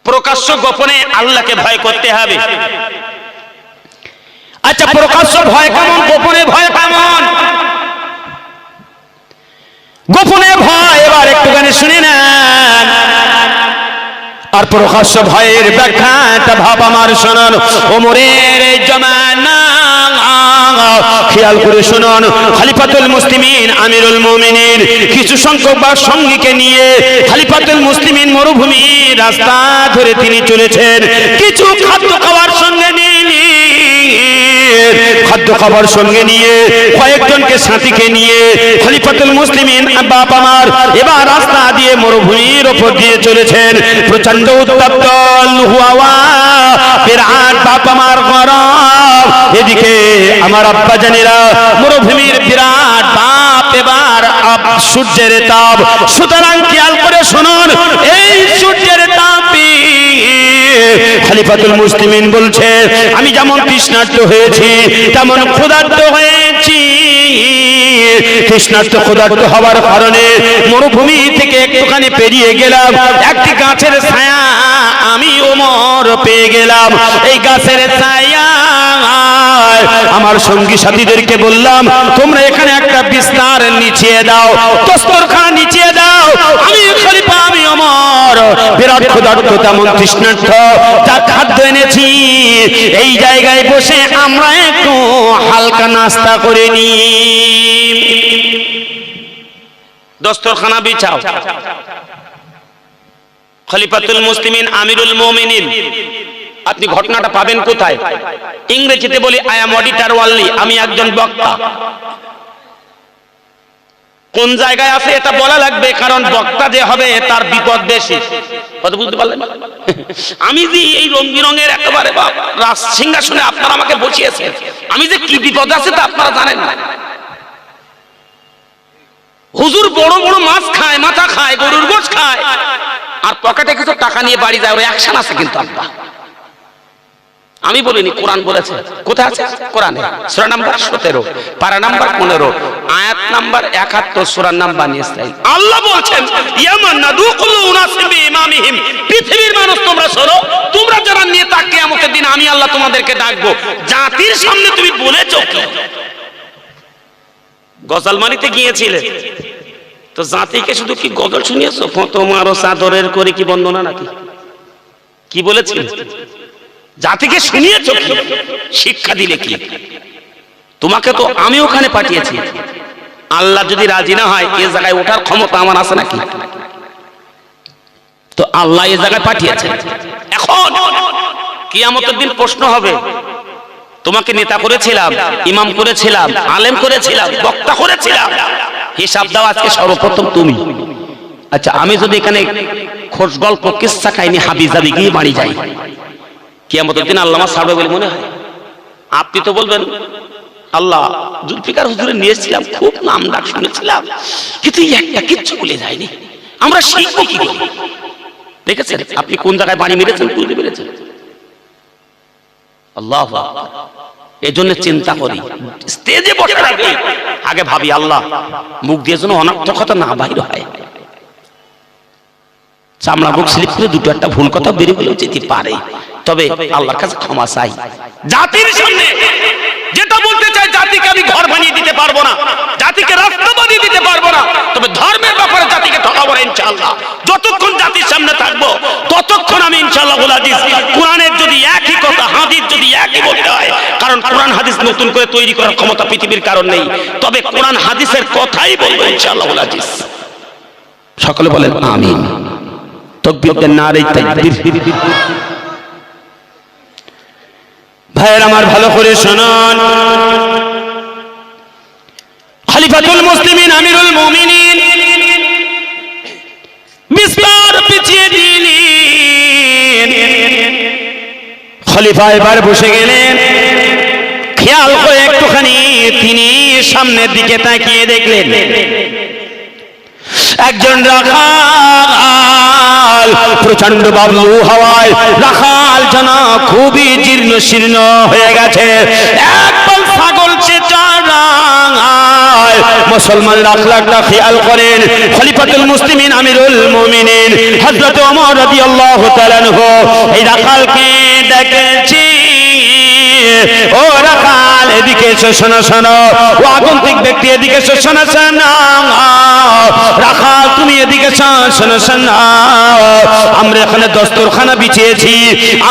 প্রকাশ্য গোপনে আল্লাহকে ভয় করতে হবে। আচ্ছা, প্রকাশ্য ভয় কেমন, গোপনে ভয় কেমন? গোপনে ভয় এবার একটুখানি শুনে নেন, আর প্রকাশ্য ভয়ের ব্যাখ্যাটা ভাব আমার শোনান। ওমরের জামানা খেয়াল করে শুনুন, খলিফাতুল মুসলিমিন আমিরুল মুমিনিন কিছু সংখ্যক সঙ্গীকে নিয়ে খলিফাতুল মুসলিমিন মরুভূমির রাস্তা ধরে তিনি চলেছেন। কিছু খাদ্য খাওয়ার সঙ্গে নিয়ে কয়েকজনকে সাথীকে নিয়ে খলিফাতুল মুসলিমিন বাপ আমার এবার রাস্তা দিয়ে মরুভূমির ওপর দিয়ে চলেছেন। প্রচন্ড উত্তপ্ত হাওয়া, বিরাট বাপ আমার গরম, এদিকে আমার আব্বা জানেরা মরুভূমির বিরাট বাপ, এবার সূর্যের তাপ। সুতরাং খেয়াল করে শুনুন, এই সূর্যের তাপে খলিফাতুল মুসলিমিন বলছে, আমি যেমন তৃষ্ণার্ত হয়েছি তেমন ক্ষুধার্ত হয়েছি। তৃষ্ণার্ত ক্ষুধার্ত হওয়ার কারণে মরুভূমি থেকে একটুখানি পেরিয়ে গেলাম, একটি গাছের ছায়া আমি ওমর পেয়ে গেলাম। এই গাছের ছায়া আমার সঙ্গী সাথীদেরকে বললাম, তোমরা এখানে একটা বিস্তার নিচিয়ে দাও, দস্তরখানা নিচিয়ে দাও। আমি খলিফা, আমি ওমর বিরাট ক্ষুধার্ত তেমন তৃষ্ণার্ত, যা খাদ্য এনেছি এই জায়গায় বসে আমরা একটু হালকা নাস্তা করে নি। দস্তরখানা বিছাও। খলিফাতুল মুসলিমিন আমিরুল মুমিনিন, আপনি ঘটনাটা পাবেন কোথায়? ইংরেজিতে বলি আই এম অডিটর ওয়ানলি, আমি একজন বক্তা। কোন জায়গায় আছে এটা বলা লাগবে, কারণ বক্তা যে হবে তার বিপদ বেশি। কথা বুঝতে পারলেন? আমি যে এই রং বিরঙের একেবারে রাজ সিংহাসনে আপনারা আমাকে বসিয়েছেন, আমি যে কি বিপদ আছে তা আপনারা জানেন না। হুজুর বড় বড় মাছ খায়, মাথা খায়, গরুর গোশ খায়, আর পকেটে কিছু টাকা নিয়ে বাড়ি যায়, ওর অ্যাকশন আছে। কিন্তু আব্বা আমি বলিনি, কোরআন বলেছে। কোথায় আছে? কোরআনে সূরা নাম্বার 17, পারা নাম্বার 15, আয়াত নাম্বার 71, সূরা নাম্বার নিসাই। আল্লাহ বলছেন, ইয়ামানাদু কুল্লু উনাসিম বিইমামিহিম, পৃথিবীর মানুষ তোমরা শোনো, তোমরা যারা নেতা, কিয়ামতের দিন আমি আল্লাহ তোমাদেরকে ডাকবো। জাতির সামনে তুমি বলেছো কি? গজলমানিতে গিয়েছিলে তো জাতিকে শুধু কি গজল শুনিয়েছো? তোমার চাদরের করে কি বন্দনা নাকি? কি বলেছিলে? জাতিকে শুনিয়েছো কি? শিক্ষা দিলে কি? তোমাকে তো আমি ওখানে পাঠিয়েছি। আল্লাহ যদি রাজি না হয় এই জায়গায় ওঠার ক্ষমতা আমার আছে নাকি? তো আল্লাহ এই জায়গায় পাঠিয়েছে। এখন কিয়ামতের দিন প্রশ্ন হবে, তোমাকে নেতা করেছিলাম, ইমাম করেছিলাম, আলেম করেছিলাম, বক্তা করেছিলাম, হিসাব দাও আজকে সর্বপ্রথম তুমি। আচ্ছা, আমি যদি এখানে খোঁজ গল্প কিসসা কাহিনী হাবিজাবি গিয়ে বাড়ি যাই, কিয়ামতের দিন আল্লাহ ছাড়বে বলে মনে হয়? আপনি তো বলবেন, আল্লাহ জুলফিকার হুজুরে নিয়েছিলাম, খুব নাম ডাক শুনেছিলাম, কিন্তু একটা কিচ্ছু ভুলে যায়নি, আমরা শিখবো কি করে? দেখেছেন আপনি কোন জায়গায় বাড়ি মেরেছেন, তুলতে পেরেছেন? আল্লাহ, এই জন্য চিন্তা করি, স্টেজে বসে থাকি আগে ভাবি আল্লাহ মুখ দিয়ে যেন অনর্থক কথা না বাইর হয়। চামড়া মুখ স্লিপ করে দুটো একটা ভুল কথা বেরিয়ে গেলেও যেতে পারে, তবে আল্লাহর কাছে ক্ষমা চাই। জাতির সামনে যেটা বলতে চাই, জাতিকে আমি ঘর বানিয়ে দিতে পারবো না, জাতিকে রাস্তা বানিয়ে দিতে পারবো না, তবে ধর্মের ব্যাপারে জাতিকে ঠকাবো না ইনশাআল্লাহ। যতক্ষণ জাতির সামনে থাকবো ততক্ষণ আমি ইনশাআল্লাহ হাদিস কোরআনের যদি একই কথা, হাদিস যদি একই বলতে হয়, কারণ কোরআন হাদিস নতুন করে তৈরি করার ক্ষমতা পৃথিবীর কারণ নেই, তবে কোরআন হাদিসের কথাই বলবো ইনশাআল্লাহ হাদিস। সকলে বলেন আমিন। তাকবীর দেন, নারে তাকবীর। ভাইয়ের আমার ভালো করে শুনুন, খলিফাতুল মুসলিমিন আমিরুল মুমিনিন বিস্তার পিছিয়ে দিলেন। খলিফা এবার বসে গেলেন, খেয়াল করে একটুখানি তিনি সামনের দিকে তাকিয়ে দেখলেন একজন রাখাল, প্রচন্ড বাবলু হাওয়ায় রাখাল যেন খুবই জীর্ণ শীর্ণ হয়ে গেছে। একদম ছাগল চেঁচায় যায়। মুসলমানরা আখলাকটা খেয়াল করেন। খলিফাতুল মুসলিমিন আমিরুল মুমিনিন হযরত ওমর রাদিয়াল্লাহু তাআলা আনহু এই রাখালকে ডেকেছি, ও রাখাল এদিকে এসো, শোনো শোনো। ও আগন্তুক ব্যক্তি এদিকে এসো, শোনো শোনো। রাখাল তুমি এদিকে এসো, শোনো শোনো। আমরা এখানে দস্তরখানা বিছিয়েছি,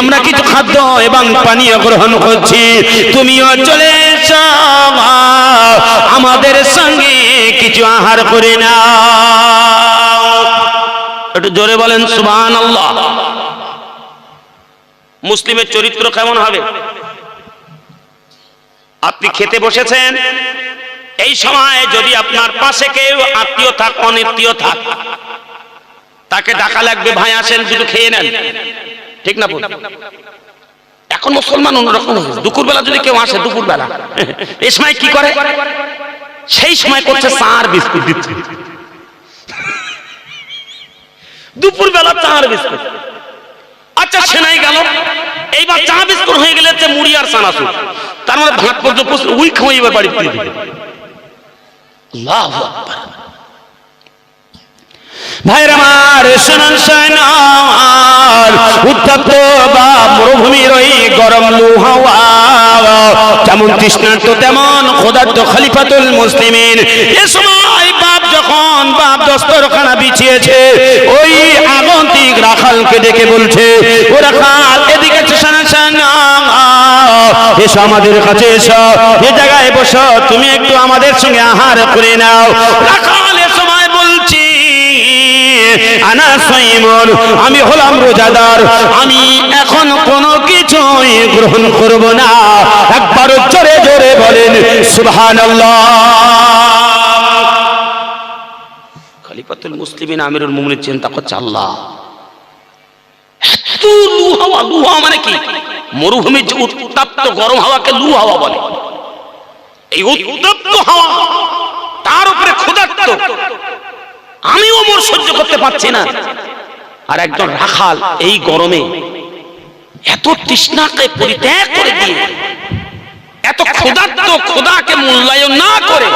আমরা কিছু খাদ্য এবং পানীয় গ্রহণ করছি, তুমিও চলে এসো, আমাদের সঙ্গে কিছু আহার করে নাও। একটু জোরে বলেন সুবহানাল্লাহ। মুসলিমের চরিত্র কেমন হবে? আপনি খেতে বসেছেন, এই সময় যদি আপনার পাশে কেউ আত্মীয় থাক অনাত্মীয় থাক, তাকে ডাকা লাগবে, ভাই আসেন দুটো খেয়ে নেন, ঠিক না? এখন মুসলমান অন্যরকম। দুপুরবেলা যদি কেউ আসে, দুপুরবেলা এই সময় কি করে? সেই সময় করছে চার বিস্কুট দিচ্ছে। দুপুরবেলা চার বিস্কুট, আচ্ছা সেনাই গেল। এইবার চা বিস্কুট হয়ে গেলে মুড়ি আর চানাচুর, তার মানে ভাত পর্যন্ত উই খাওয়াইবার বাড়িতে দিবে। আল্লাহু আকবার। ভাইরা আমার শুনুন শুনুন, উত্তপ্ত বা মরুভূমির ওই গরম লু হাওয়া, যেমন তৃষ্ণার্ত তেমন ক্ষুধার্ত খলিফাতুল মুসলিমিন। এ সময় বাপ যখন বাপ দস্তরখানা বিছিয়েছে, ওই আগন্তুক রাখালকে ডেকে বলছে, ও রাখাল এদিকে শোনো শোনো, এসো আমাদের কাছে এসো, এ জায়গায় বসো, তুমি একটু আমাদের সঙ্গে আহার করে নাও। রাখাল এ সময় বলছি, আনা সাইমুন, আমি হলাম রোজাদার, আমি এখন কোনো কিছুই গ্রহণ করব না। একবার জোরে জোরে বলেন সুবহানাল্লাহ। খলিফাতুল মুসলিমিন আমিরুল মুমিনিন চিন্তা করছে, আল্লাহ এত লু হাওয়া। লু হাওয়া মানে কি? মরুভূমির যে উত্তপ্ত গরম হাওয়াকে লু হাওয়া বলে। এই উত্তপ্ত হাওয়া, তার উপরে ক্ষুধার্ত, আমিও মোর সহ্য করতে পারছি না। আর একজন রাখাল এই গরমে এত তৃষ্ণাকে পরিত্যাগ করে দিয়ে, এত ক্ষুধার্ত, খোদাকে মূল্যায়ন না করে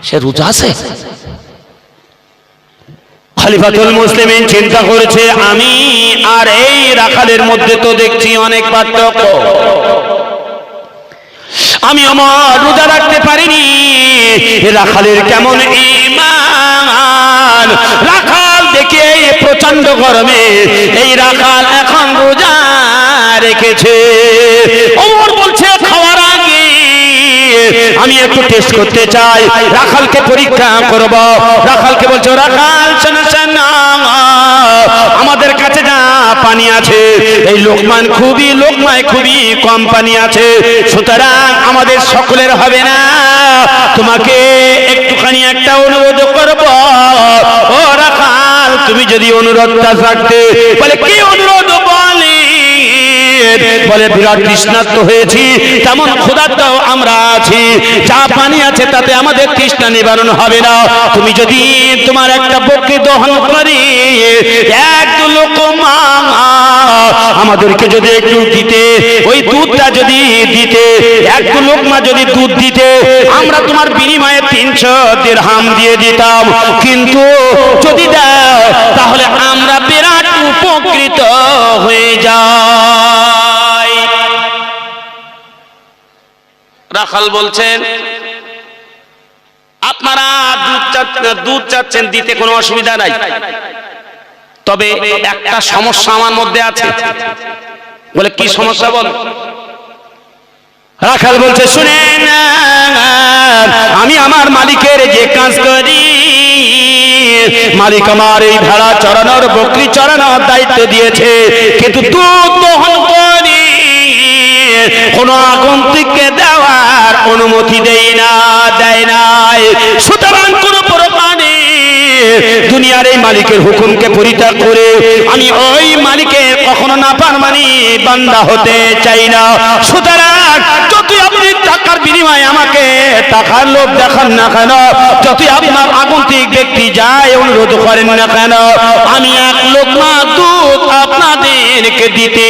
সে রোজা আছে। খলিফাতুল মুসলিমিন চিন্তা করেছে, আমি আর এই রাখালের মধ্যে তো দেখছি অনেক পার্থক্য। আমি আমার রোজা রাখতে পারিনি, রাখালের কেমন ঈমান। রাখাল দেখে প্রচন্ড গরমে এই রাখাল এখন রোজা রেখেছে। ওমর বলছে, খাওয়ার আগে আমি একটু টেস্ট করতে চাই, রাখালকে পরীক্ষা করব। রাখালকে বলছে, রাখাল শোনো শোনো, আমাদের কাছে যা পানি আছে, এই লোকমায় খুবই কম পানি আছে, সুতরাং আমাদের সকলের হবে না, তোমাকে একটুখানি একটা অনুরোধ করব। ও রাখাল, তুমি যদি অনুরোধটা থাকতে, বলে কি অনুরোধ? বলে বিরাট তৃষ্ণার্ত হয়েছি, তেমন ক্ষুধার্তও আমরা আছি, যা পানি আছে তাতে আমাদের তৃষ্ণা নিবারণ হবে না, তুমি যদি তোমার একটা বকরি দহন করি এক লোকমা আমাদেরকে যদি একটু দিতে, ওই দুধটা যদি দিতে, এক লোকমা যদি দুধ দিতে, আমরা তোমার বিনিময়ে 300 দিরহাম দিয়ে দিতাম, কিন্তু যদি দাও তাহলে আমরা বিরাট উপকৃত হয়ে যাই। রাখাল বলছেন, আপনারা দুধ চাচ্ছেন, দিতে কোনো অসুবিধা নাই, তবে একটা সমস্যা আমার মধ্যে আছে। বলে কি সমস্যা? বল। রাখাল বলছে, শুনেন, আমি আমার মালিকের যে কাজ করি, মালিক আমার এই ভেড়া চড়ানোর, বকরি চড়ানোর দায়িত্ব দিয়েছে, কিন্তু দুধ দহন করি কোন আগন্তুককে দেওয়ার অনুমতি দেয় নাই। সুতরাং কোন প্রকারে দুনিয়ার এই মালিকের হুকুমকে পরিত্যাগ করে আমি ওই মালিকের কখনো নাফরমানি বান্দা হতে চাই না। সুতরাং যতই আপনি টাকার বিনিময়ে আমাকে টাকার লোভ দেখান না কেন, যতই আপনার আগন্তুক ব্যক্তি যায় অনুরোধ করেন না কেন, আমি এক লোকমা দুধ আপনাদেরকে দিতে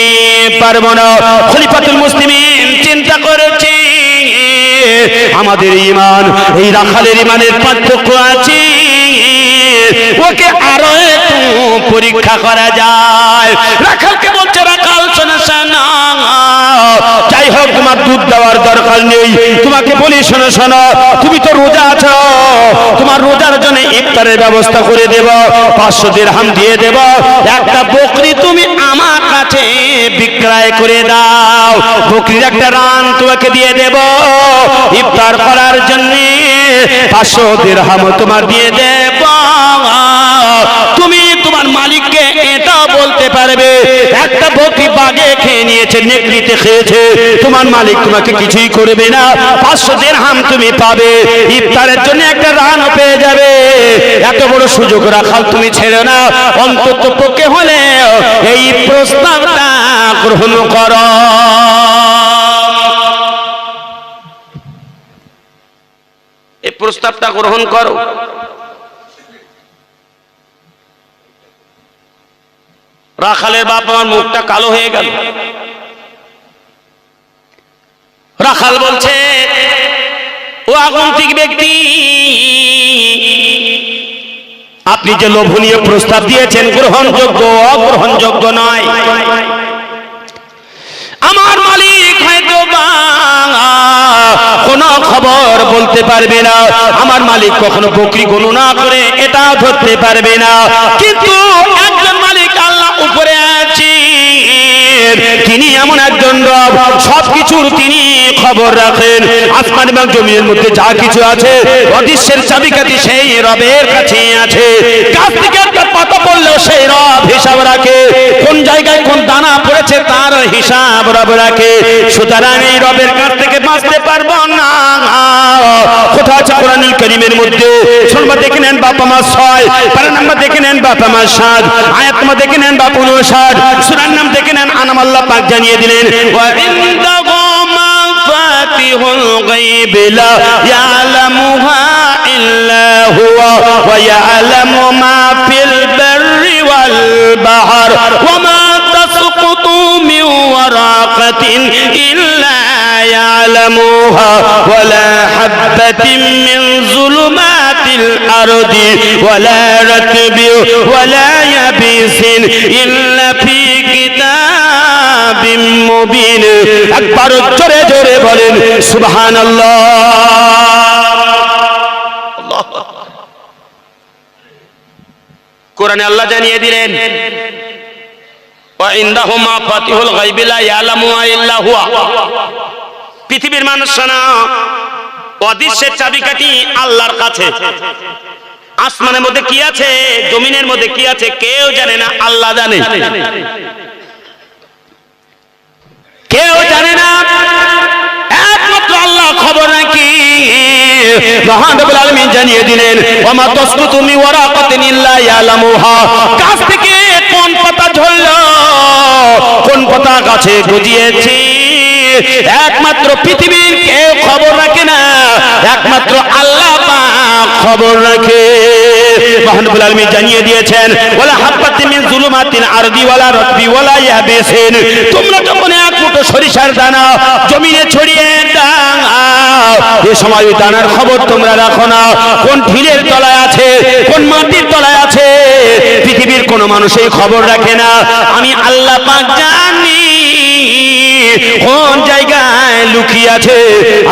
পারবো না। খলিফাতুল মুসলিমিন চিন্তা করেছে, আমাদের ঈমান, এই রাখালের ঈমানের পার্থক্য আছে, ওকে আরো একটু পরীক্ষা করা যায়। রাখালকে বলছে, রাখাল শোনো শোনো, যাই হোক তোমার দুধ দেওয়ার দরকার নেই, তোমাকে বলি শোনো শোনো, তুমি তো রোজা আছো, তোমার রোজার জন্য ইফতারের ব্যবস্থা করে দেব, 500 দিরহাম দিয়ে দেব, একটা বকরি তুমি আমার কাছে বিক্রয় করে দাও, বকরির একটা রান তোমাকে দিয়ে দেব, ইফতার করার জন্য 500 দিরহাম তোমার দিয়ে দেব। তুমি তোমার মালিককে এটা বলতে পারবে, একটা বকরি বাগে খেয়ে নিয়েছে, নেকড়িতে খেয়েছে, তোমার মালিক তোমাকে কিছুই করবে না, 500 দিরহাম তুমি পাবে, ইফতারের জন্য একটা রানও পেয়ে যাবে। এত বড় সুযোগ রাখাল তুমি ছেড়ে না, অন্তত পক্ষে হলে এই প্রস্তাবটা গ্রহণ করো। এই প্রস্তাবটা গ্রহণ করো। রাখালের বাপ আমার মুখটা কালো হয়ে গেল। রাখাল বলছে, ও আগন্তুক ব্যক্তি, আপনি যে লোভনীয় প্রস্তাব দিয়েছেন গ্রহণযোগ্য অগ্রহণযোগ্য নয়। আমার মালিক হয়তো কোনো খবর বলতে পারবে না, আমার মালিক কখনো বকরি গণনা করে এটা ধরতে পারবে না, কিন্তু একজন মালিক আল্লাহ উপরে আছেন, তিনি এমন একজন রব, সবকিছুর তিনি খবর রাখেন। আসমান এবং জমিনের মধ্যে যা কিছু আছে, অদৃশ্যের চাবিকাঠি সেই রবের কাছে আছে। গাছ থেকে একটা পাতা পড়লেও সেই রব হিসাব রাখে, কোন জায়গায় কোন দানা পড়েছে তার হিসাব রব রাখে। সুতরাং এই রবের কাছ থেকে বাঁচতে পারবো না। কোথা আছে কোরআনুল কারীমের মধ্যে? শুনবা দেখে নেন বাবা মা 6, পারা নাম্বার দেখে নেন বাবা মা 7, আয়াত নাম্বার দেখে নেন বাবা 59, সূরার নাম দেখে নেন। আনাম আল্লাহ পাক জানিয়ে দিলেন, ওয়া ইনদাহু মাফাতিহুল গায়ব লা ইয়ালামুহা ইল্লা হুয়া ওয়া ইয়ালামু মা ফিল বাররি ওয়াল বাহর ওয়া মা তাসকুতু মিন ওয়ারাকাতিন ইল্লা ইয়ালামুহা ওয়া লা হাববাতিন মিন যুলুমাতিল আরদি ওয়া লা রাতবিন ওয়া লা ইয়াবিসিন ইল্লা ফি কিতাবিম মুবিন। একবার জোরে জোরে বলেন সুবহানাল্লাহ। কোরআনে আল্লাহ জানিয়ে দিলেন, ওয়া ইনদাহু মাফাতিহুল গায়বি লা ইয়ালামুহা ইল্লা হুয়া। পৃথিবীর মানুষ শোনো, অদৃশ্যের চাবিকাঠি আল্লাহর কাছে। আসমানের মধ্যে কি আছে, জমিনের মধ্যে কি আছে, কেউ জানে না, আল্লাহ জানে। কেউ জানে না, একমাত্র আল্লাহ খবর রাখি। মহান রব্বুল আলামিন জানিয়ে দিলেন, ওয়া মা তাসকুতু মিন ওয়ারাকাতিন ইল্লা ইয়ালামুহা। গাছ থেকে কোন পাতা ঝরলো, কোন পাতা গাছে গজিয়েছে, একমাত্র পৃথিবীর কেউ খবর রাখে না, একমাত্র আল্লাহ পাক খবর রাখে। মহান রব্বুল আলামিন জানিয়ে দিয়েছেন, ওয়ালা হাব্বাতিন মিন যুলুমাতিল আরদি ওয়ালা রাতবি ওয়ালা ইয়াবিসিন। তোমরা যখন এক মুঠো সরিষার দানা জমিনে ছড়িয়ে দাও, এই সময় ওই দানার খবর তোমরা রাখো না, কোন ঢিলের তলায় আছে, কোন মাটির তলায় আছে, পৃথিবীর কোনো মানুষ এই খবর রাখে না। আমি আল্লাহ পাক জানি কোন জায়গায় লুকিয়ে আছে।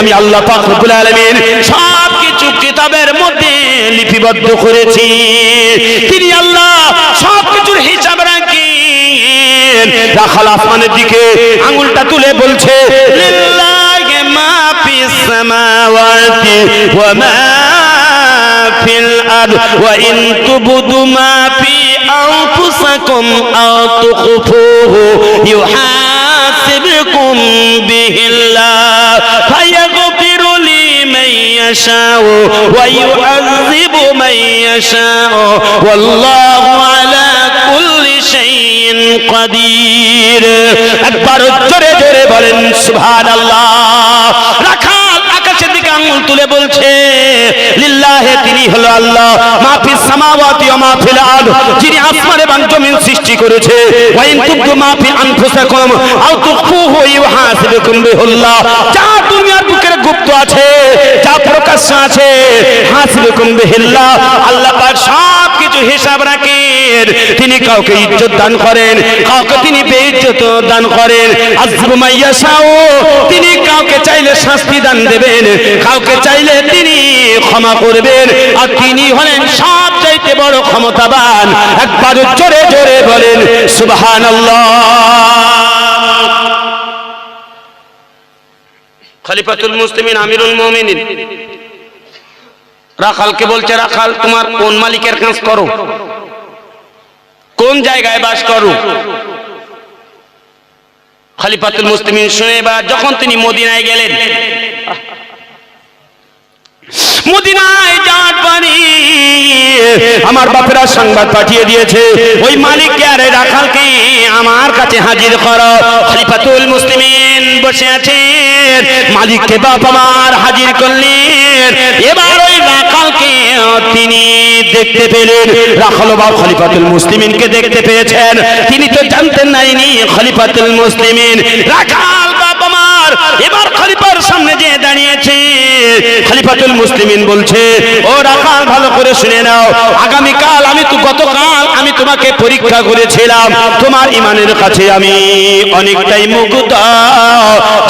আমি আল্লাহ পাক রব্বুল আলামিন সব কিছু কিতাবের মধ্যে লিপিবদ্ধ করেছি। তিনি আল্লাহ সব কিছুর হিসাব রাখেন। রাখাল আসমানের দিকে আঙ্গুলটা তুলে বলছে, লিল্লাহি মা ফিস সামাওয়াতি ওয়া মা ফিল আরদ ওয়া ইন তুবদু মা ফি আনফুসিকুম আও তুখফুহু يحاسبكم به الله فيغفر لمن يشاء ويعذب من يشاء والله على كل شيء قدير। একবার জোরে জোরে বলেন সুবহানাল্লাহ। রাখাল আকাশের দিকে আঙ্গুল তুলে বলছে, লিল্লাহি, তিনি হলো আল্লাহ, মা ফিস সামাওয়াতি ওয়া মা ফিল আরদ, যিনি আসমান এবং জমিন সৃষ্টি করেছে। ওয়া ইন তুবদু মা ফি আনফুসিকুম আও তুখফুহু ইউহাসিবুকুম বিহিল্লাহ। যা দুনিয়ার বুকের গুপ্ত আছে, যা প্রকাশ্য আছে, হাসিবুকুম বিহিল্লাহ, আল্লাহ পাক সব কিছু হিসাব রাখেন। তিনি কাউকে ইজ্জত দান করেন, কাউকে তিনি বেইজ্জত দান করেন। আযযিবু মাইয়াশাউ, তিনি কাউকে চাইলে শাস্তি দান দেবেন, কাউকে চাইলে তিনি ক্ষমা করবেন। আর তিনি হলেন সবচাইতে বড় ক্ষমতাবান। একবার জোরে জোরে বলেন সুবহানাল্লাহ। খলিফাতুল মুসলিমিন আমিরুল মুমিনিন রাখালকে বলছে, রাখাল তোমার কোন মালিকের কাজ করো, কোন জায়গায় বাস করো? খলিফাতুল মুসলিমিন শুনে বা যখন তিনি মদিনায় গেলেন, মদিনায় যাওয়ার পরে আমার বাপেরা সংবাদ পাঠিয়ে দিয়েছে, ওই মালিককে আর রাখালকে আমার কাছে হাজির করো। খলিফাতুল মুসলিমিন বসে আছেন, মালিককে বাপ আমার হাজির করলেন। এবার ওই রাখালকে তিনি দেখতে পেলেন। রাখাল বাপ খলিফাতুল মুসলিমিনকে দেখতে পেয়েছেন, তিনি তো জানতেন না ইনি খলিফাতুল মুসলিমিন। রাখাল বাপ আমার এবার খলিফার সামনে যে দাঁড়িয়েছে, খলিফাতুল মুসলিমিন বলছে, ও রাখাল ভালো করে শুনে নাও, আগামীকাল গতকাল আমি তোমাকে পরীক্ষা করেছিলাম, তোমার ইমানের কাছে আমি অনেকটাই মুগ্ধ।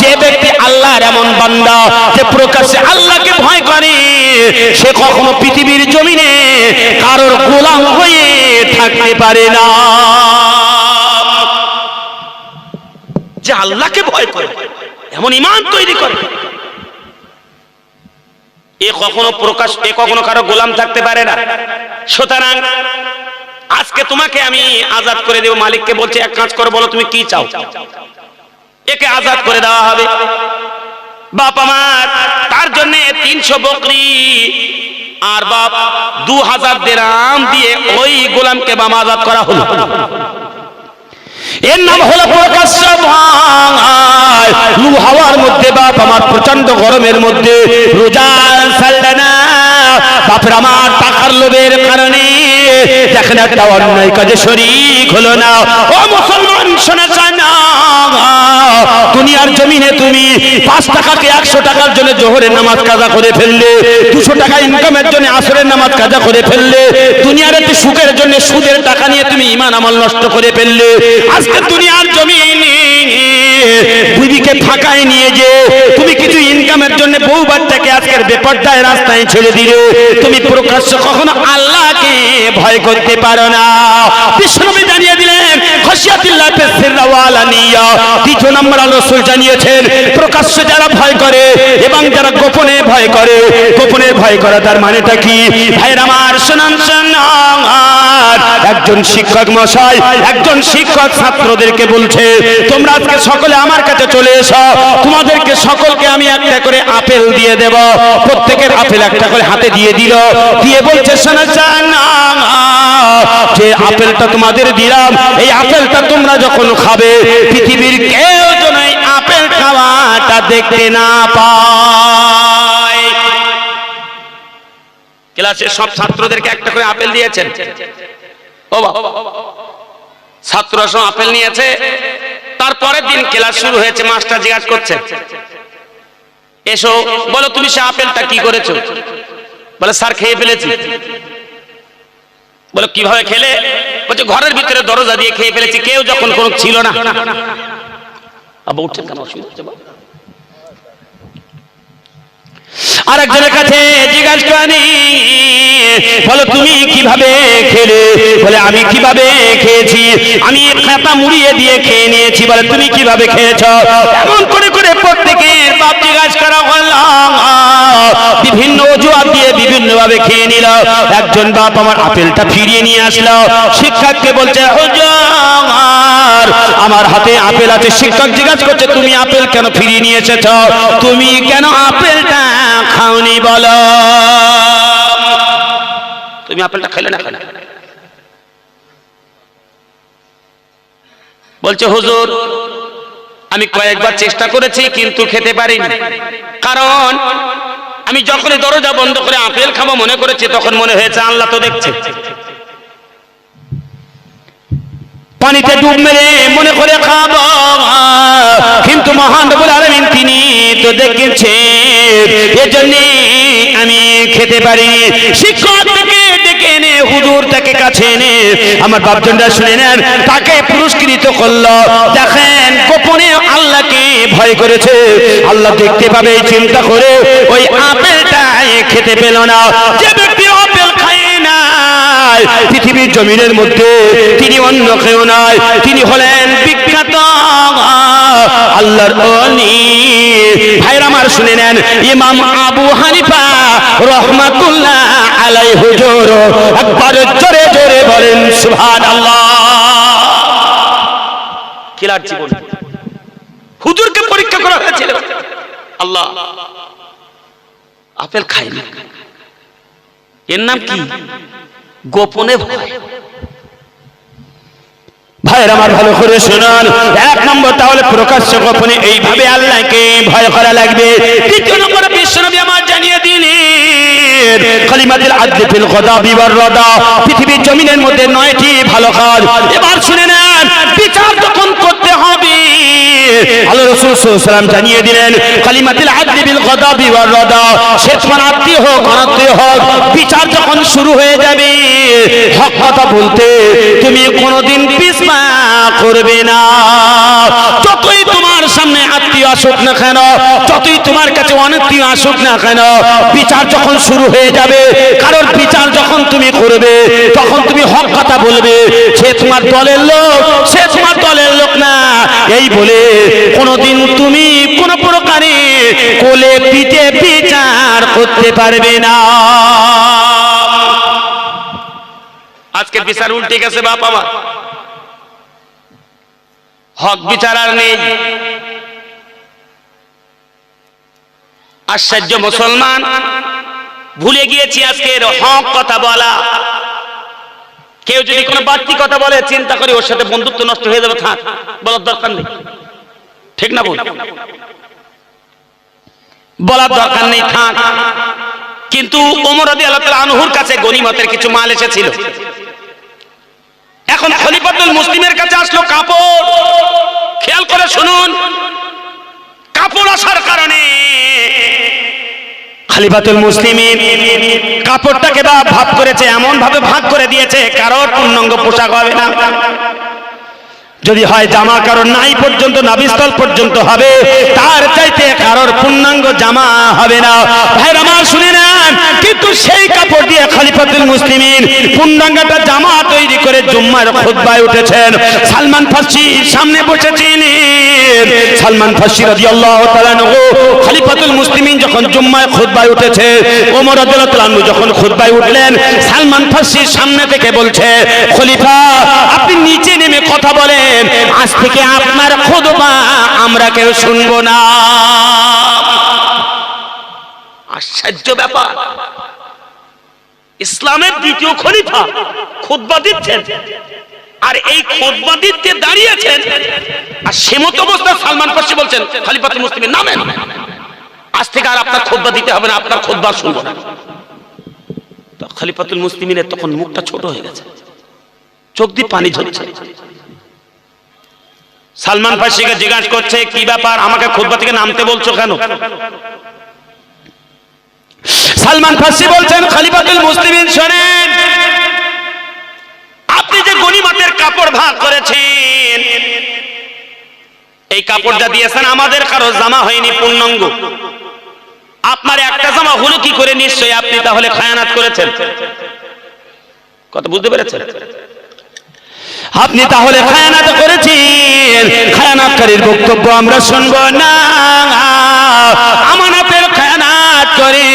যে ব্যক্তি আল্লাহর এমন বান্দা যে প্রকাশ্যে আল্লাহকে ভয় করে, সে কখনো পৃথিবীর জমিনে কারোর গোলাম হয়ে থাকতে পারে না। যে আল্লাহকে ভয় করে, এমন ঈমান তৈরি করে, এ কখনো কারো গোলাম থাকতে পারে না। সুতরাং আজকে তোমাকে আমি আজাদ করে দেব। মালিককে বলছে, এক কাজ করো, বলো তুমি কি চাও, একে আজাদ করে দেওয়া হবে। বাপ আমার তার জন্য 300 বকরি আর বাপ 2000 দিরহাম দিয়ে ওই গোলামকে বাম আজাদ করা হলো। এর নাম হলো প্রকাশ্য ভয়। লু হাওয়ার মধ্যে বাপ আমার প্রচন্ড গরমের মধ্যে রোজা ছাড়লে না। বাপের আমার টাকার লোভের কারণে দেখেন একটা অন্যায় কাজে শরীক হলো না। ও মুসলমান শোনেছেন না, দুনিয়ার জমিনে তুমি 5 টাকাকে 100 টাকার জন্য জোহরের নামাজ কাজা করে ফেললে, 200 টাকা ইনকামের জন্য আসরের নামাজ কাজা করে ফেললে, দুনিয়ার একটু সুখের জন্য সুদের টাকা নিয়ে তুমি ঈমান আমল নষ্ট করে ফেললে। আজকে দুনিয়ার জমিনে বিবিকে ফাঁকায় নিয়ে যে তুমি কিছু ইনকামের জন্য বউ বাচ্চাকে আজকের বেপরদায় রাস্তায় ছেড়ে দিলে, তুমি প্রকাশ্য কখনো আল্লাহকে ভয় করতে পারো না। বিশ্বনবী জানিয়ে দিলেন, খশিয়াতুল্লাহ ফিসসিররা ওয়া আলানিয়া। 3 নম্বর রাসূল জানিয়েছেন, প্রকাশ্য যারা ভয় করে এবং যারা গোপনে ভয় করে। গোপনে ভয় করা তার মানেটা কি? ভাইরা আমার শুনুন। একজন শিক্ষক মশাই একজন শিক্ষক ছাত্রদেরকে বলছে, তোমরা আজকে সকলে আমার কাছে চলে এসো, তোমাদেরকে সকলকে আমি একটা করে আপেল দিয়ে দেব। প্রত্যেকের আপেল একটা করে হাতে দিয়ে দিল, দিয়ে বলছে, শোনেছেন যে আপেলটা তোমাদের দিলাম, এই আপেলটা তোমরা যখন খাবে, পৃথিবীর কেউ যেন এই আপেল খাওয়াটা দেখতে না পায়। ক্লাসে সব ছাত্রদেরকে একটা করে আপেল দিয়েছেন। ও বাবা, ছাত্ররা সব আপেল নিয়েছে। তারপরের দিন ক্লাস শুরু হয়েছে, মাস্টার জিজ্ঞাসা করছে, এসো বলো তুমি সে আপেলটা কি করেছো? বলে, স্যার খেয়ে ফেলেছি। বলে, কিভাবে খেলে? বলছে, ঘরের ভিতরে দরজা দিয়ে খেয়ে ফেলেছি, কেউ যখন কোনো ছিল না। আবার উঠছেন কেন? অসুবিধা হচ্ছে? আরেকজনের কাছে জিজ্ঞাসা করি, বলো তুমি কিভাবে খেলে? বলে, আমি কিভাবে খেয়েছি, আমি খাতা মুড়িয়ে দিয়ে খেয়ে নিয়েছি। বলে, তুমি কিভাবে খেয়েছ? এমন করে করে প্রত্যেকের বাপ জিজ্ঞাসা করা হলো, বিভিন্ন অজুহাত দিয়ে বিভিন্ন ভাবে খেয়ে নিল। একজন বাপ আমার আপেলটা ফিরিয়ে নিয়ে আসলো, শিক্ষককে বলছে, হুজুর আমার হাতে আপেল আছে। শিক্ষক জিজ্ঞাসা করছে, তুমি আপেল কেন ফিরিয়ে নিয়ে এসেছ? তুমি কেন আপেলটা খাওনি বলো? তুমি আপেলটা খেলে না কেন? বলছে, হুজুর আমি কয়েকবার চেষ্টা করেছি কিন্তু খেতে পারিনি, কারণ আমি যখনই দরজা বন্ধ করে আপেল খাবো মনে করেছি, তখন মনে হয়েছে আল্লাহ তো দেখছে। পানিতে ডুব মেরে মনে করে খাবো, কিন্তু মহান রব্বুল আলামিন তিনি তো দেখেছেন। এজন্য আমি খেতে পারিনি। শিক্ষক থেকে ডেকে এনে হুজুর তাকে কাছে এনে আমার বাপজনরা শুনে নেন, তাকে পুরস্কৃত করলো। দেখেন গোপনে আল্লাহকে ভয় করেছে, আল্লাহ দেখতে পাবে চিন্তা করে ওই আপেলটাই খেতে পেল না। যে ব্যক্তি আপেল খায় না পৃথিবীর জমিনের মধ্যে তিনি অন্য কেউ নয়, তিনি হলেন বিখ্যাত আল্লাহর ওলি। ভাইরা আমার শুনে নেন, ইমাম আবু হানিফা রহমাতুল্লাহ আলাইহি হুজুর একবার জোরে জোরে বলেন সুবহানাল্লাহ। কিলার জীবন হুজুরকে পরীক্ষা করা হয়েছিল, আল্লাহ আপেল খায় না, এর নাম কি? গোপনে ভয়। ভাইয়ের আমার ভালো করে শুনুন, এক নম্বর তাহলে প্রকাশ্য গোপনে এইভাবে আল্লাহকে ভয় করা লাগবে। দ্বিতীয় নম্বর বিশ্বনবী আমার জানিয়ে দিলেন কালিমাতুল আদল ফিল গদাবি ওয়ার রাদা, পৃথিবীর জমিনের মধ্যে 9টি ভালো কাজ। এবার শুনে নেন, বিচার যখন করতে হবে আল্লাহ রাসূল সাল্লাল্লাহু আলাইহি ওয়াসাল্লাম জানিয়ে দিলেন কালিমাতুল আদল বিল গদাবি ওয়ার রাদা, সে তোমার আত্মীয় হোক অনাত্মীয় হোক, বিচার যখন শুরু হয়ে যাবে হক কথা বলতে তুমি কোনোদিন পিছপা করবে না। যতই তোমার সামনে আত্মীয় আসুক না কেন, যতই তোমার কাছে অনাত্মীয় আসুক না কেন, বিচার যখন শুরু হয়ে যাবে, কারণ বিচার যখন তুমি করবে তখন তুমি হক কথা বলবে। সে তোমার দলের লোক, সে তোমার দলের লোক না, এই বলে কোনোদিন তুমি কোন প্রকারে কোলে পিঠে বিচার করতে পারবে না। আজকে বিচার উল্টে গেছে বাপ আমার, হক বিচার আর নেই। আশ্চর্য মুসলমান, ভুলে গিয়েছি আজকের হক কথা বলা। কেউ যদি কোনো বাড়তি কথা বলে চিন্তা করি ওর সাথে বন্ধুত্ব নষ্ট হয়ে যাবে, থাক, বলার দরকার নেই। ঠিক না বল, বলার দরকার নেই, থাক। কিন্তু ওমর রাদিয়াল্লাহু তাআলা আনহুর কাছে গনিমতের কিছু মাল এসেছিল। এখন খলিফাতুল মুসলিমের কাছে আসলো কাপড়। খেয়াল করে শুনুন, কাপড় আসার কারণে খলিফাতুল মুসলিমিন কাপড়টাকে ভাগ করেছে, এমন ভাবে ভাগ করে দিয়েছে কারোর পূর্ণাঙ্গ পোশাক হবে না। যদি হয় জামা কারোর নাই পর্যন্ত নাভিস্থল পর্যন্ত হবে, তার চাইতে কারোর পূর্ণাঙ্গ জামা হবে না। ভাইরা আমার শুনে নেন, কিন্তু সেই কাপড় দিয়ে খলিফাতুল মুসলিমিন পূর্ণাঙ্গটা জামা তৈরি করে জুম্মার খুতবায় উঠেছেন। সালমান ফার্সি সামনে বসেছিলেন। সালমান ফার্সি রাদিয়াল্লাহু তাআলা আনহু খলিফাতুল মুসলিমিন যখন জুম্মায় খুতবায় উঠেছে, ওমর রাদিয়াল্লাহু তাআলা আনহু যখন খুতবায় উঠলেন, সালমান ফার্সি সামনে থেকে বলছে, খলিফা আপনি নিচে নেমে কথা বলেন, আজ থেকে আপনার খুতবা আমরা কেউ শুনবো না। আশ্চর্য ব্যাপার, ইসলামের দ্বিতীয় খলিফা খুতবা দিচ্ছেন, আর এই খুতবা দিতে দাঁড়িয়েছেন, আর সেমত অবস্থা সালমান ফার্সি বলছেন খলিফাতুল মুসলিমের নামে, আজ থেকে আর আপনার খুতবা দিতে হবে না, আপনার খুতবা শুনবো না। তো খলিফাতুল মুসলিমের তখন মুখটা ছোট হয়ে গেছে, চোখ দিয়ে পানি ঝরছে। সালমান ফার্সিকে জিজ্ঞাসা করছে, কি ব্যাপার, আমাকে খুতবা থেকে নামতে বলছো কেন? সালমান ফার্সি বলছেন, খলিফাতুল মুসলিমিন শোনেন, আপনি যে গনিমতের কাপড় ভাগ করেছেন, এই কাপড়টা দিয়েছেন আমাদের কারো জামা হয়নি পূর্ণাঙ্গ। আপনার একটা জামা হলো কি করে? নিশ্চয়ই আপনি তাহলে খায়ানাত করেছেন। কথা বুঝতে পেরেছেন? আপনি তাহলে খায়ানাত করেছেন। খায়ানাতকারীর বক্তব্য আমরা শুনব না। আমানতের খায়ানাত করে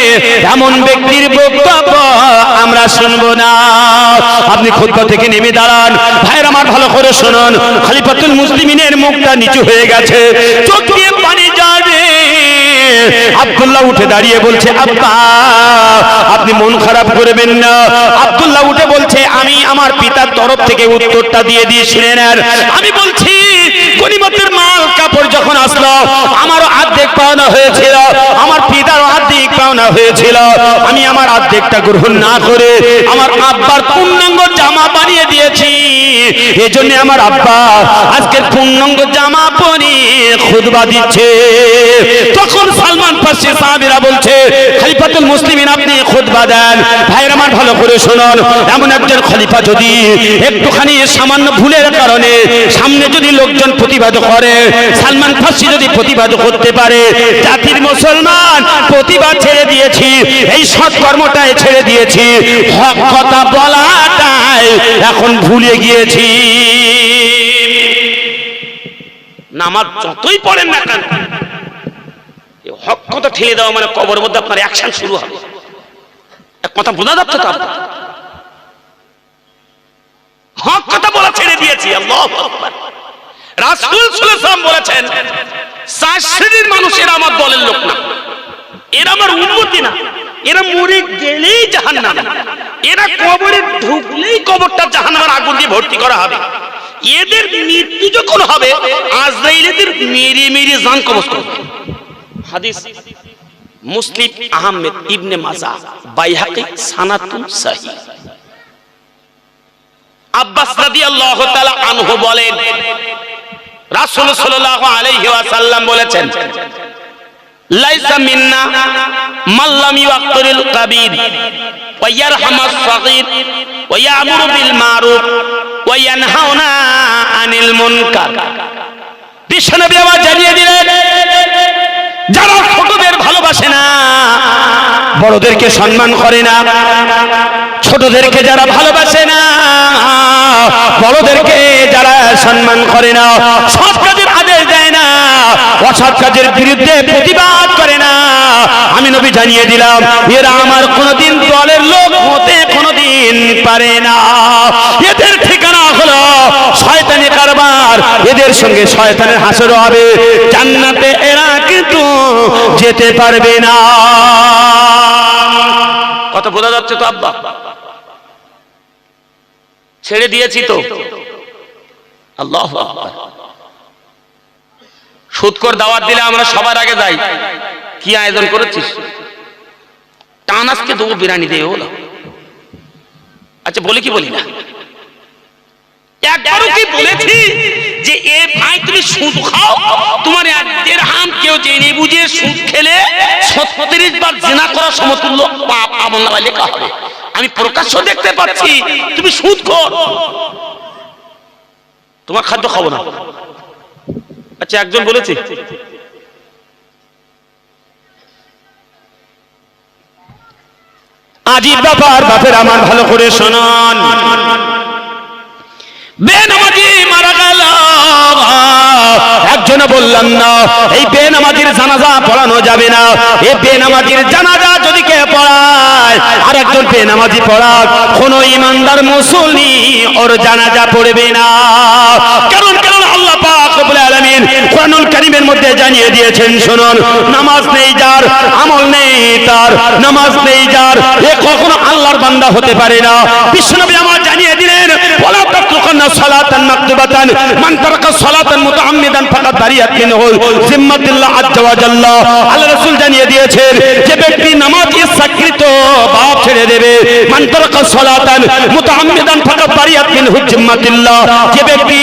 এমন ব্যক্তির বক্তব্য আমরা শুনব না। আপনি খুতবা থেকে নেমে দাঁড়ান। ভাইরা আমার ভালো করে শুনুন, খলিফাতুল মুসলিমিনের মুখটা নিচু হয়ে গেছে, চোখ দিয়ে পানি ঝরে। আব্দুল্লাহ উঠে দাঁড়িয়ে বলছে, আব্বা আপনি মন খারাপ করবেন না। আব্দুল্লাহ উঠে বলছে, আমি আমার পিতার তরফ থেকে উত্তরটা দিয়ে দিয়েছিলেন। আমি বলছি গনিমতের মাল কাপড় যখন আসলো, আমারও অর্ধেক পাওনা হয়েছিল, আমার পিতারও অর্ধেক পাওনা হয়েছিল। আমি আমার অর্ধেকটা গ্রহণ না করে আমার আব্বার পূর্ণাঙ্গ জামা বানিয়ে দিয়েছি। এজন্য আমার আব্বা আজকের পূর্ণাঙ্গ জামা পরে খুতবা দিচ্ছে। তখন সালমান ফার্সি সাহাবীরা বলছে, খলিফাতুল মুসলিমিন আপনি খুতবা দেন। ভাইরা আমার ভালো করে শুনুন, এমন একজন খলিফা যদি একটুখানি সামান্য ভুলের কারণে সামনে যদি লোকজন প্রতিবাদ করে, সালমান ফার্সি যদি প্রতিবাদ করতে পারে, জাতির মুসলমান প্রতিবাদ ছেড়ে দিয়েছি, এই সৎকর্মটাই ছেড়ে দিয়েছি, হক কথা বলাটাই এখন ভুলে গিয়েছি। নামাজ যতই পড়েন না কেন, হক কথা ঠেলে দেওয়া মানে কবরের মধ্যে আপনার অ্যাকশন শুরু হবে। এক কথা বোঝা যাচ্ছে তো? হক কথা বলা ছেড়ে দিয়েছি। আল্লাহু আকবার। রাসূল সাল্লাল্লাহু আলাইহি ওয়াসাল্লাম বলেছেন, চার শ্রেণীর মানুষ এরা আমার দলের লোক না, এরা আমার উম্মতি না, এরা মরে গেলেই জাহান্নামে, এরা কবরে ঢুকলেই কবরটা জাহান্নামের আগুন দিয়ে ভর্তি করা হবে। এদের মৃত্যু যখন হবে, আজরাইল এদের মেরে মেরে জান কবজ করবে। হাদিস মুসলিম, আহমেদ, ইবনে মাজাহ, বাইহাকি, সানাতুন সহিহ। আব্বাস রাদিয়াল্লাহু তাআলা আনহু বলেন, রাসূল সাল্লাল্লাহু আলাইহি ওয়াসাল্লাম বলেছেন, লাইসা মিন্না মান লাম ইউক্কিরুল কাবীর ওয়া ইয়ারহামাস সাগীর ওয়া ইয়া'মুরু বিল মারুফ ওয়া ইয়ানহাউনা আনিল মুনকার। বিশ্বনবী আবার জানিয়ে দিলেন, যারা ছোটদের ভালোবাসে না, বড়দেরকে সম্মান করে না, ছোটদেরকে যারা ভালোবাসে না, বড়দেরকে যারা সম্মান করে না, সৎ কাজের আদেশ দেয় না, অসৎ কাজের বিরুদ্ধে প্রতিবাদ করে না, আমি নবী জানিয়ে দিলাম, এরা আমার কোনোদিন দলের লোক হতে কোনোদিন পারে না। এদের ঠিকানা হলো শয়তানি কারবার, এদের সঙ্গে শয়তানের হাসর হবে, জান্নাতে এরা কিন্তু যেতে পারবে না। কথা বোঝা যাচ্ছে তো আব্বা? ছেড়ে দিয়েছি তো। আল্লাহু আকবার। সুদকর দাওয়াত দিলে আমরা সবার আগে যাই, কি আয়োজন করেছিস? টানাসকে দেবো বিরিয়ানি দিয়ে হলো। আচ্ছা বলি কি বলি না? একবারও কি বলেছি যে এ ভাই তুমি সুদ খাও, তোমার এক দিরহাম কেউ জেনে বুঝে সুদ খেলে 36 বার জিনা করা সমতুল্য পাপ আমলনামায় লেখা হবে? আমি প্রকাশ্য দেখতে পাচ্ছি তুমি সুদ খোর, তোমার খাদ্য খাবো না। আচ্ছা একজন বলেছে? আজিব ব্যাপার, বাপের আমার ভালো করে শুনুন। বেনামাজি মারা গেল, একজনে বললাম না এই বেনামাজির জানাজা পড়ানো যাবে না, এই বেনামাজির জানাজা যদি কে পড়ায় আর একজন বেনামাজি পড়াক, কোন ইমানদার মুসল্লি ওর জানাজা পড়বে না। কারণ আল্লাহ পাক রব্বুল আলামিন কোরআনুল কারীমের মধ্যে জানিয়ে দিয়েছেন, শুনুন, নামাজ নেই যার, আমল নেই তার, নামাজ নেই যার, এ কখনো আল্লাহর বান্দা হতে পারে না। বিশ্বনবী আমার জানিয়ে দিলেন, ওয়ালা তাতরুকান্না সালাতান মাকতুবাতান মান তারাকা সালাতান মুতাআম্মিদান ফাকাদ বারিয়াত মিনহু জিম্মাতুল্লাহ আযজা ওয়া জাল্লা। আল্লাহ রাসূল জানিয়ে দিয়েছেন, যে ব্যক্তি নামাজ ইচ্ছাকৃত বাদ ছেড়ে দেবে, মান তারাকা সালাতান মুতাআম্মিদান ফাকাদ বারিয়াত মিনহু জিম্মাতুল্লাহ, যে ব্যক্তি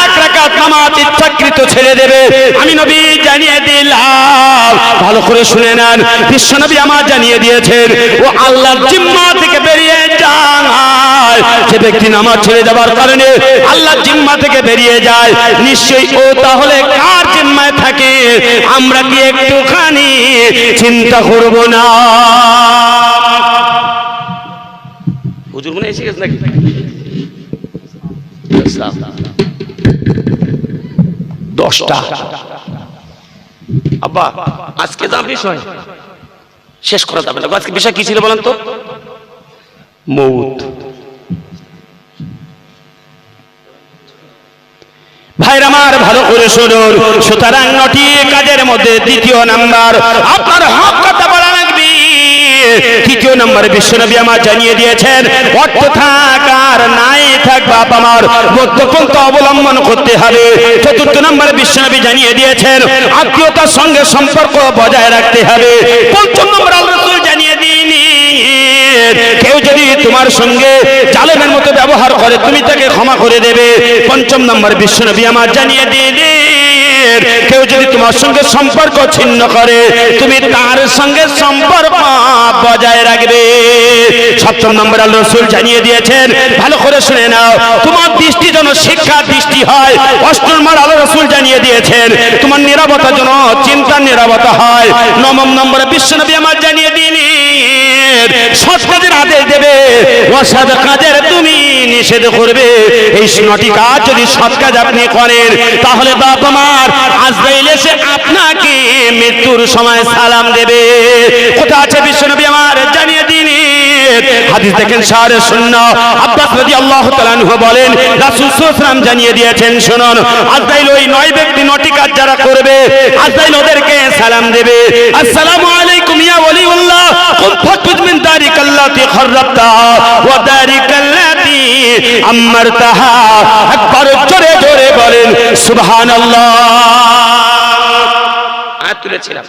এক রাকাত নামাজ ইচ্ছাকৃত ছেড়ে দেবে, আমি নবী জানিয়ে দিলাম, ভালো করে শুনে নেন, বিশ্বনবী আমার জানিয়ে দিয়েছেন, ও আল্লাহর জিম্মা থেকে বেরিয়ে যায়। যে ব্যক্তি নামাজ ছেড়ে দেওয়ার কারণে আল্লাহর জিম্মা থেকে বেরিয়ে যায়, নিশ্চয়ই ও তাহলে কার জিম্মায় থাকে আমরা কি একটুখানি চিন্তা করব না? হুজুর মনে এসে গেছে নাকি? দশটা। আব্বা আজকে যা বিষয় শেষ করা যাবে না। আজকে বিষয় কি ছিল বলেন তো? মৌত। ভাইরা আমার ভালো করে শুনুন, সুতরাং 9টি কাজের মধ্যে দ্বিতীয় নাম্বার আপনার হক কথা বলা লাগবে। তৃতীয় নম্বরে বিশ্বনবী আমার জানিয়ে দিয়েছেন, অর্থ থাক আর নাই থাক বাপ আমার মধ্যপন্থা অবলম্বন করতে হবে। চতুর্থ নম্বরে বিশ্বনবী জানিয়ে দিয়েছেন, আত্মীয়তার সঙ্গে সম্পর্ক বজায় রাখতে হবে। পঞ্চম নম্বর আল্লাহ রাসূল জানিয়ে দিলেন, কেউ যদি তোমার সঙ্গে জালেমের মতো ব্যবহার করে তুমি তাকে ক্ষমা করে দেবে। পঞ্চম নম্বর বিশ্বনবী আমার জানিয়ে দিলেন, কেউ যদি তোমার সঙ্গে সম্পর্ক ছিন্ন করে তুমি তার সঙ্গে সম্পর্ক বজায় রাখবে। সপ্তম নম্বর আল্লাহ রাসূল জানিয়ে দিয়েছেন, ভালো করে শুনে নাও, তোমার দৃষ্টি যেন শিক্ষার দৃষ্টি হয়। অষ্টম নম্বর আল্লাহ রাসূল জানিয়ে দিয়েছেন, তোমার নীরবতা যেন চিন্তার নীরবতা হয়। নবম নম্বরে বিশ্বনবী আমার জানিয়ে দিলেন, সৎ কাজের আদেশ দেবে, অসৎ কাজের তুমি নিষেধ করবে। এই 9টি কাজ যদি সৎ কাজ আপনি করেন তাহলে বাপ মার আজরাইল এসে আপনাকে মৃত্যুর সময় সালাম দেবে। কোথা আছে বিশ্বনবী আমার জানিয়ে দিলেন, হাদিস দেখেন শাহরে সুন্নাহ আব্বাস রাদিয়াল্লাহু তাআলা আনহু বলেন, রাসূল সাল্লাল্লাহু আলাইহি ওয়াসাল্লাম জানিয়ে দিয়েছেন, শুনুন, আজরাইল ওই 9 ব্যক্তি 9টি কাজ যারা করবে আজরাইল ওদেরকে সালাম দেবে, আসসালামু আলাইকুম ইয়া ওয়ালিউল্লাহ, কুম ফাতুজ মিন দারিকাল্লাতি খারাবতাহা ওয়া দারিকাল্লাতি আমারতাহা। একবার জোরে জোরে বলেন সুবহানাল্লাহ। আয়াত তুলেছিলাম।